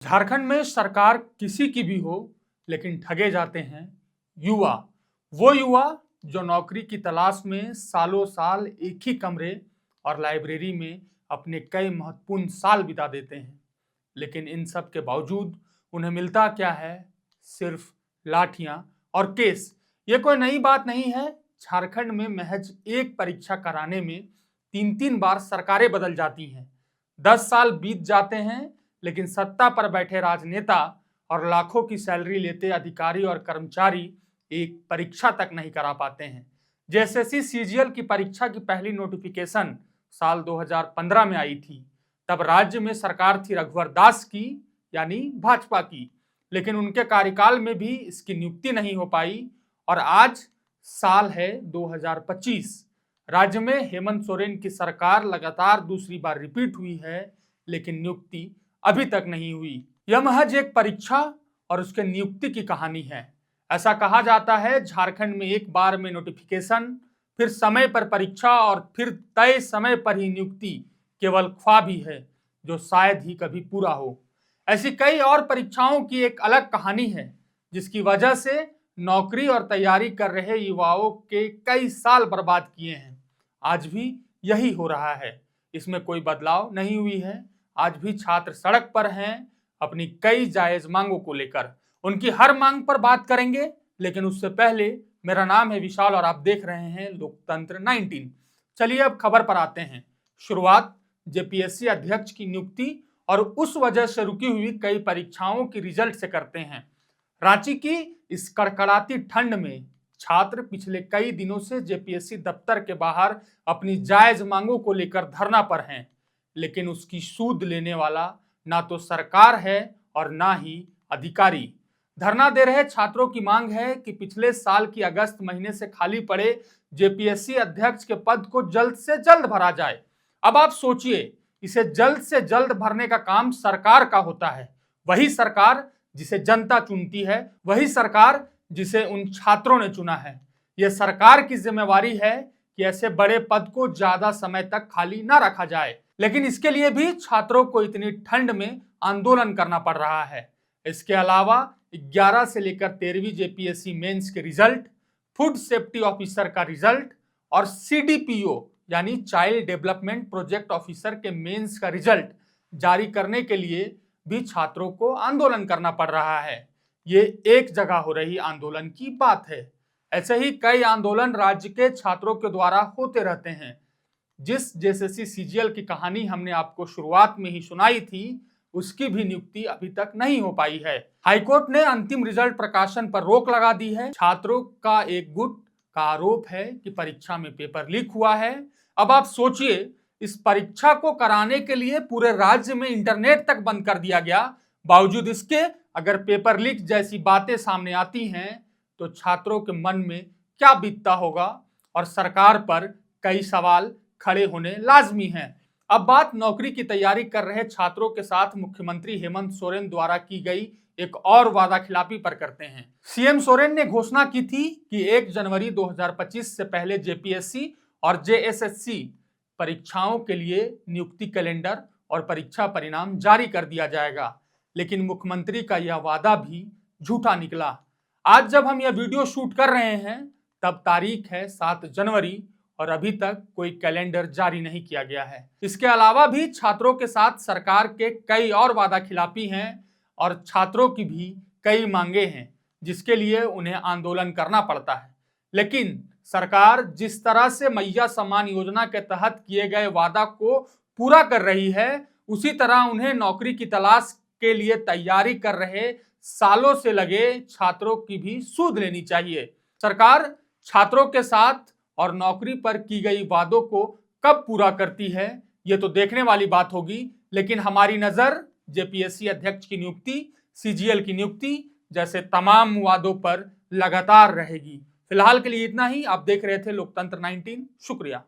झारखंड में सरकार किसी की भी हो, लेकिन ठगे जाते हैं युवा। वो युवा जो नौकरी की तलाश में सालों साल एक ही कमरे और लाइब्रेरी में अपने कई महत्वपूर्ण साल बिता देते हैं, लेकिन इन सब के बावजूद उन्हें मिलता क्या है? सिर्फ लाठियां और केस। ये कोई नई बात नहीं है। झारखंड में महज एक परीक्षा कराने में तीन तीन बार सरकारें बदल जाती हैं। 10 साल बीत जाते हैं, लेकिन सत्ता पर बैठे राजनेता और लाखों की सैलरी लेते अधिकारी और कर्मचारी एक परीक्षा तक नहीं करा पाते हैं। जेएसएससी सीजीएल की परीक्षा की पहली नोटिफिकेशन साल 2015 में आई थी। तब राज्य में सरकार थी रघुवर दास की, यानी भाजपा की, लेकिन उनके कार्यकाल में भी इसकी नियुक्ति नहीं हो पाई। और आज साल है 2025। राज्य में हेमंत सोरेन की सरकार लगातार दूसरी बार रिपीट हुई है, लेकिन नियुक्ति अभी तक नहीं हुई। यह महज एक परीक्षा और उसके नियुक्ति की कहानी है। ऐसा कहा जाता है झारखंड में एक बार में नोटिफिकेशन, फिर समय पर परीक्षा और फिर तय समय पर ही नियुक्ति केवल ख्वाब ही है जो शायद ही कभी पूरा हो। ऐसी कई और परीक्षाओं की एक अलग कहानी है, जिसकी वजह से नौकरी और तैयारी कर रहे युवाओं के कई साल बर्बाद किए हैं। आज भी यही हो रहा है, इसमें कोई बदलाव नहीं हुई है। आज भी छात्र सड़क पर हैं अपनी कई जायज मांगों को लेकर। उनकी हर मांग पर बात करेंगे, लेकिन उससे पहले मेरा नाम है विशाल और आप देख रहे हैं लोकतंत्र 19। चलिए अब खबर पर आते हैं। शुरुआत जेपीएससी अध्यक्ष की नियुक्ति और उस वजह से रुकी हुई कई परीक्षाओं की रिजल्ट से करते हैं। रांची की इस कड़कड़ाती ठंड में छात्र पिछले कई दिनों से जेपीएससी दफ्तर के बाहर अपनी जायज मांगों को लेकर धरना पर हैं, लेकिन उसकी सूद लेने वाला ना तो सरकार है और ना ही अधिकारी। धरना दे रहे छात्रों की मांग है कि पिछले साल की अगस्त महीने से खाली पड़े जेपीएससी अध्यक्ष के पद को जल्द से जल्द भरा जाए। अब आप सोचिए, इसे जल्द से जल्द भरने का काम सरकार का होता है। वही सरकार जिसे जनता चुनती है, वही सरकार जिसे उन छात्रों ने चुना है। यह सरकार की जिम्मेवारी है कि ऐसे बड़े पद को ज्यादा समय तक खाली ना रखा जाए, लेकिन इसके लिए भी छात्रों को इतनी ठंड में आंदोलन करना पड़ रहा है। इसके अलावा 11 से लेकर 13वीं जेपीएससी मेंस के रिजल्ट, फूड सेफ्टी ऑफिसर का रिजल्ट और सीडीपीओ यानी चाइल्ड डेवलपमेंट प्रोजेक्ट ऑफिसर के मेंस का रिजल्ट जारी करने के लिए भी छात्रों को आंदोलन करना पड़ रहा है। ये एक जगह हो रही आंदोलन की बात है। ऐसे ही कई आंदोलन राज्य के छात्रों के द्वारा होते रहते हैं। जिस जेएसएससी सीजीएल की कहानी हमने आपको शुरुआत में ही सुनाई थी, उसकी भी नियुक्ति अभी तक नहीं हो पाई है। हाईकोर्ट ने अंतिम रिजल्ट प्रकाशन पर रोक लगा दी है। छात्रों का एक गुट का आरोप है कि परीक्षा में पेपर लीक हुआ है। अब आप सोचिए, इस परीक्षा को कराने के लिए पूरे राज्य में इंटरनेट तक बंद कर दिया गया। बावजूद इसके अगर पेपर लीक जैसी बातें सामने आती हैं तो छात्रों के मन में क्या बीतता होगा, और सरकार पर कई सवाल खड़े होने लाजमी हैं। अब बात नौकरी की तैयारी कर रहे छात्रों के साथ मुख्यमंत्री हेमंत सोरेन द्वारा की गई एक और वादा खिलाफी पर करते हैं। सीएम सोरेन ने घोषणा की थी कि 1 जनवरी 2025 से पहले जेपीएससी और जेएसएससी परीक्षाओं के लिए नियुक्ति कैलेंडर और परीक्षा परिणाम जारी कर दिया जाएगा, लेकिन मुख्यमंत्री का यह वादा भी झूठा निकला। आज जब हम यह वीडियो शूट कर रहे हैं तब तारीख है 7 जनवरी और अभी तक कोई कैलेंडर जारी नहीं किया गया है। इसके अलावा भी छात्रों के साथ सरकार के कई और वादा खिलाफी हैं और छात्रों की भी कई मांगे हैं, जिसके लिए उन्हें आंदोलन करना पड़ता है। लेकिन सरकार जिस तरह से मैया सम्मान योजना के तहत किए गए वादा को पूरा कर रही है, उसी तरह उन्हें नौकरी की तलाश के लिए तैयारी कर रहे सालों से लगे छात्रों की भी सूद लेनी चाहिए। सरकार छात्रों के साथ और नौकरी पर की गई वादों को कब पूरा करती है, ये तो देखने वाली बात होगी। लेकिन हमारी नजर जेपीएससी अध्यक्ष की नियुक्ति, सीजीएल की नियुक्ति जैसे तमाम वादों पर लगातार रहेगी। फिलहाल के लिए इतना ही। आप देख रहे थे लोकतंत्र 19। शुक्रिया।